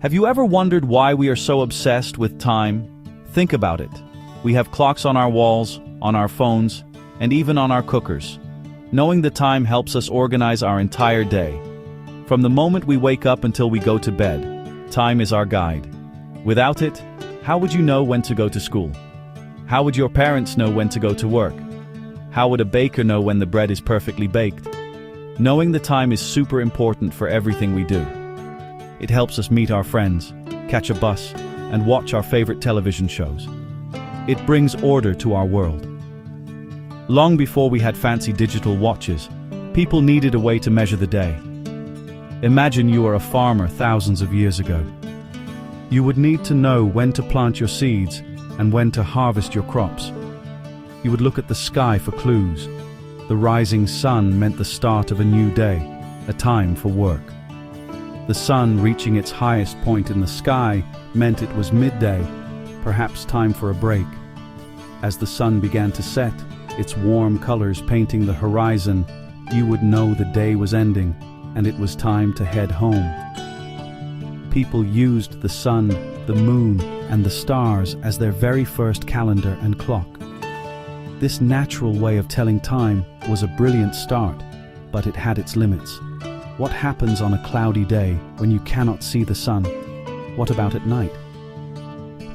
Have you ever wondered why we are so obsessed with time? Think about it. We have clocks on our walls, on our phones, and even on our cookers. Knowing the time helps us organize our entire day. From the moment we wake up until we go to bed, time is our guide. Without it, how would you know when to go to school? How would your parents know when to go to work? How would a baker know when the bread is perfectly baked? Knowing the time is super important for everything we do. It helps us meet our friends, catch a bus, and watch our favorite television shows. It brings order to our world. Long before we had fancy digital watches, people needed a way to measure the day. Imagine you are a farmer thousands of years ago. You would need to know when to plant your seeds and when to harvest your crops. You would look at the sky for clues. The rising sun meant the start of a new day, a time for work. The sun reaching its highest point in the sky meant it was midday, perhaps time for a break. As the sun began to set, its warm colors painting the horizon, you would know the day was ending and it was time to head home. People used the sun, the moon, and the stars as their very first calendar and clock. This natural way of telling time was a brilliant start, but it had its limits. What happens on a cloudy day when you cannot see the sun? What about at night?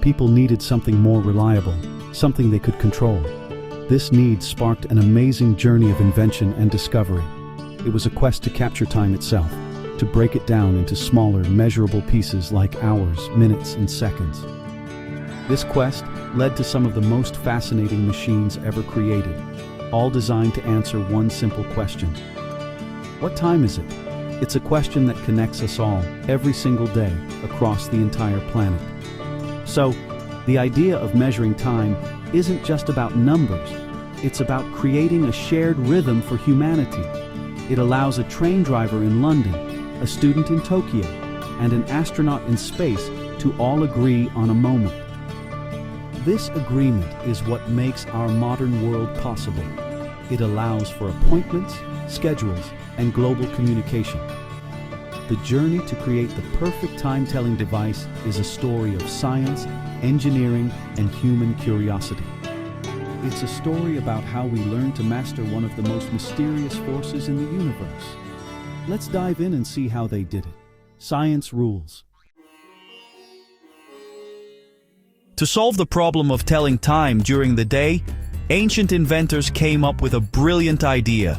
People needed something more reliable, something they could control. This need sparked an amazing journey of invention and discovery. It was a quest to capture time itself, to break it down into smaller, measurable pieces like hours, minutes, and seconds. This quest led to some of the most fascinating machines ever created, all designed to answer one simple question. What time is it? It's a question that connects us all, every single day, across the entire planet. So, the idea of measuring time isn't just about numbers. It's about creating a shared rhythm for humanity. It allows a train driver in London, a student in Tokyo, and an astronaut in space to all agree on a moment. This agreement is what makes our modern world possible. It allows for appointments, schedules, and global communication. The journey to create the perfect time-telling device is a story of science, engineering, and human curiosity. It's a story about how we learn to master one of the most mysterious forces in the universe. Let's dive in and see how they did it. Science rules. To solve the problem of telling time during the day, ancient inventors came up with a brilliant idea: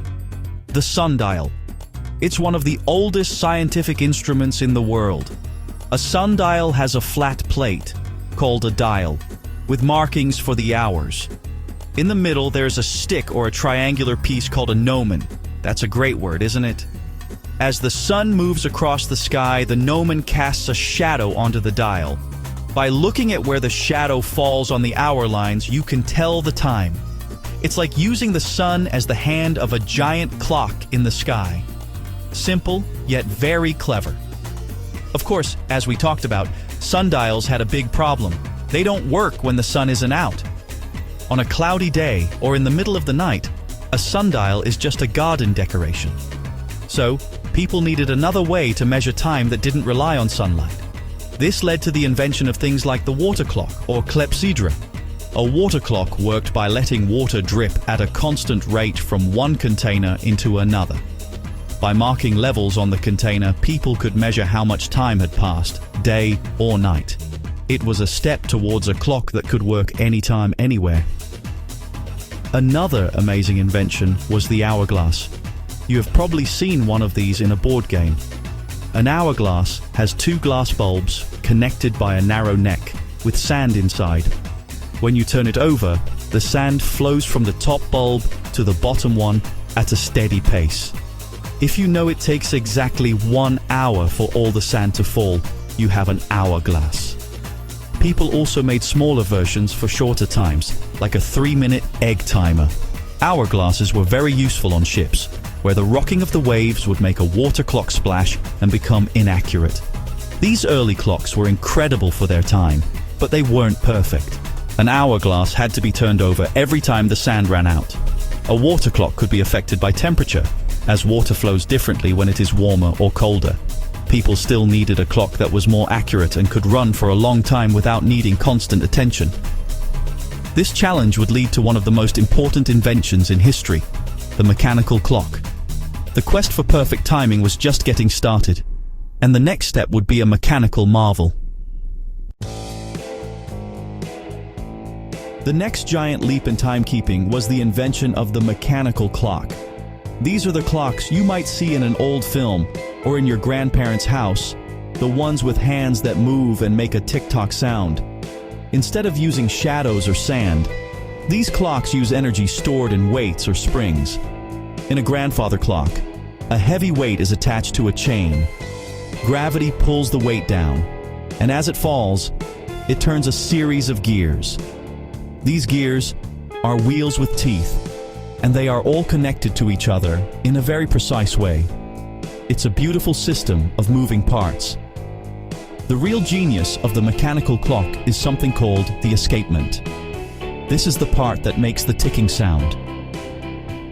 the sundial. It's one of the oldest scientific instruments in the world. A sundial has a flat plate, called a dial, with markings for the hours. In the middle, there's a stick or a triangular piece called a gnomon. That's a great word, isn't it? As the sun moves across the sky, the gnomon casts a shadow onto the dial. By looking at where the shadow falls on the hour lines, you can tell the time. It's like using the sun as the hand of a giant clock in the sky. Simple, yet very clever. Of course, as we talked about, sundials had a big problem. They don't work when the sun isn't out. On a cloudy day or in the middle of the night, a sundial is just a garden decoration. So, people needed another way to measure time that didn't rely on sunlight. This led to the invention of things like the water clock, or clepsydra. A water clock worked by letting water drip at a constant rate from one container into another. By marking levels on the container, people could measure how much time had passed, day or night. It was a step towards a clock that could work anytime, anywhere. Another amazing invention was the hourglass. You have probably seen one of these in a board game. An hourglass has two glass bulbs connected by a narrow neck, with sand inside. When you turn it over, the sand flows from the top bulb to the bottom one at a steady pace. If you know it takes exactly 1 hour for all the sand to fall, you have an hourglass. People also made smaller versions for shorter times, like a 3-minute egg timer. Hourglasses were very useful on ships, where the rocking of the waves would make a water clock splash and become inaccurate. These early clocks were incredible for their time, but they weren't perfect. An hourglass had to be turned over every time the sand ran out. A water clock could be affected by temperature, as water flows differently when it is warmer or colder. People still needed a clock that was more accurate and could run for a long time without needing constant attention. This challenge would lead to one of the most important inventions in history, the mechanical clock. The quest for perfect timing was just getting started, and the next step would be a mechanical marvel. The next giant leap in timekeeping was the invention of the mechanical clock. These are the clocks you might see in an old film or in your grandparents' house, the ones with hands that move and make a tick-tock sound. Instead of using shadows or sand, these clocks use energy stored in weights or springs. In a grandfather clock, a heavy weight is attached to a chain. Gravity pulls the weight down, and as it falls, it turns a series of gears. These gears are wheels with teeth, and they are all connected to each other in a very precise way. It's a beautiful system of moving parts. The real genius of the mechanical clock is something called the escapement. This is the part that makes the ticking sound.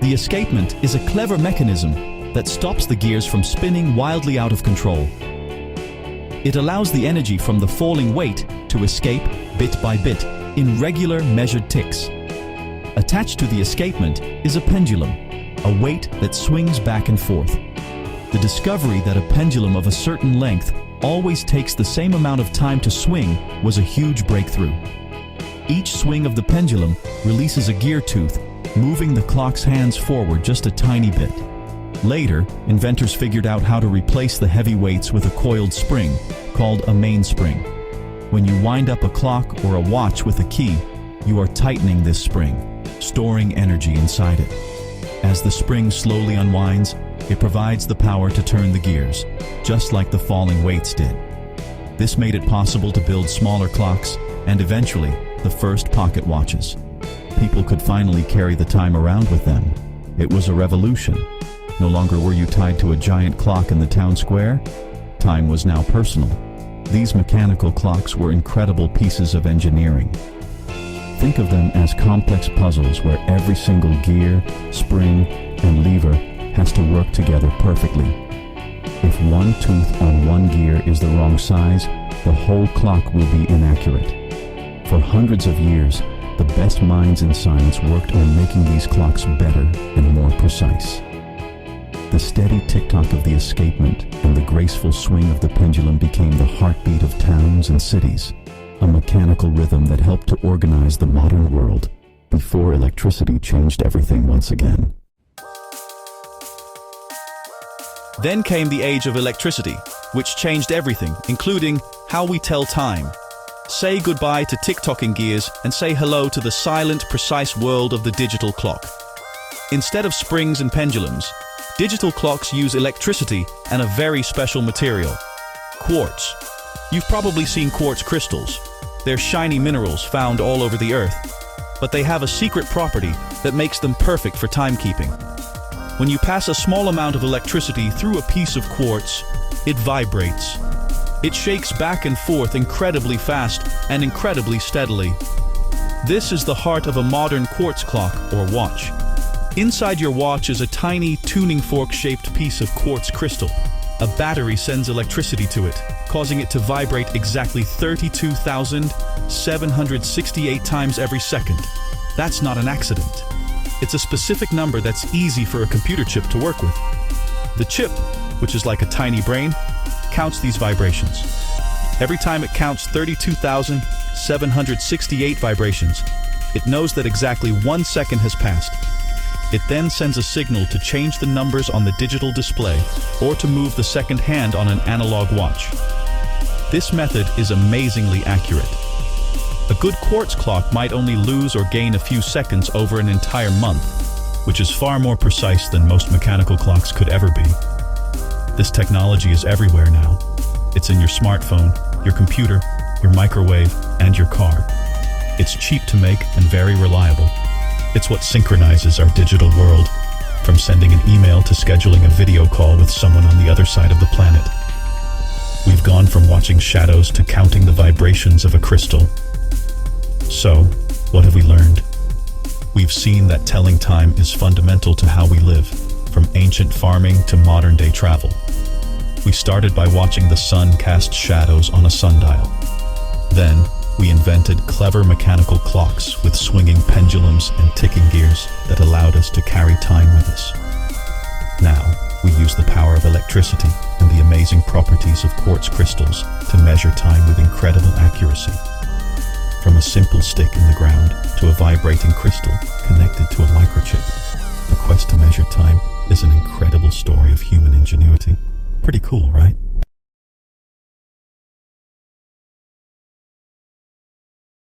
The escapement is a clever mechanism that stops the gears from spinning wildly out of control. It allows the energy from the falling weight to escape bit by bit in regular measured ticks. Attached to the escapement is a pendulum, a weight that swings back and forth. The discovery that a pendulum of a certain length always takes the same amount of time to swing was a huge breakthrough. Each swing of the pendulum releases a gear tooth, moving the clock's hands forward just a tiny bit. Later, inventors figured out how to replace the heavy weights with a coiled spring, called a mainspring. When you wind up a clock or a watch with a key, you are tightening this spring, storing energy inside it. As the spring slowly unwinds, it provides the power to turn the gears, just like the falling weights did. This made it possible to build smaller clocks and eventually the first pocket watches. People could finally carry the time around with them. It was a revolution. No longer were you tied to a giant clock in the town square. Time was now personal. These mechanical clocks were incredible pieces of engineering. Think of them as complex puzzles where every single gear, spring, and lever has to work together perfectly. If one tooth on one gear is the wrong size, the whole clock will be inaccurate. For hundreds of years, the best minds in science worked on making these clocks better and more precise. The steady tick-tock of the escapement and the graceful swing of the pendulum became the heartbeat of towns and cities, a mechanical rhythm that helped to organize the modern world before electricity changed everything once again. Then came the age of electricity, which changed everything, including how we tell time. Say goodbye to tick-tocking gears and say hello to the silent, precise world of the digital clock. Instead of springs and pendulums, digital clocks use electricity and a very special material, quartz. You've probably seen quartz crystals. They're shiny minerals found all over the earth, but they have a secret property that makes them perfect for timekeeping. When you pass a small amount of electricity through a piece of quartz, it vibrates. It shakes back and forth incredibly fast and incredibly steadily. This is the heart of a modern quartz clock or watch. Inside your watch is a tiny tuning fork-shaped piece of quartz crystal. A battery sends electricity to it, causing it to vibrate exactly 32,768 times every second. That's not an accident. It's a specific number that's easy for a computer chip to work with. The chip, which is like a tiny brain, counts these vibrations. Every time it counts 32,768 vibrations, it knows that exactly 1 second has passed. It then sends a signal to change the numbers on the digital display or to move the second hand on an analog watch. This method is amazingly accurate. A good quartz clock might only lose or gain a few seconds over an entire month, which is far more precise than most mechanical clocks could ever be. This technology is everywhere now. It's in your smartphone, your computer, your microwave, and your car. It's cheap to make and very reliable. It's what synchronizes our digital world, from sending an email to scheduling a video call with someone on the other side of the planet. We've gone from watching shadows to counting the vibrations of a crystal. So, what have we learned? We've seen that telling time is fundamental to how we live, from ancient farming to modern-day travel. We started by watching the sun cast shadows on a sundial. Then, we invented clever mechanical clocks with swinging pendulums and ticking gears that allowed us to carry time with us. Now, we use the power of electricity and the amazing properties of quartz crystals to measure time with incredible accuracy. From a simple stick in the ground to a vibrating crystal connected to a microchip, the quest to measure time is an incredible story of human ingenuity. Pretty cool, right?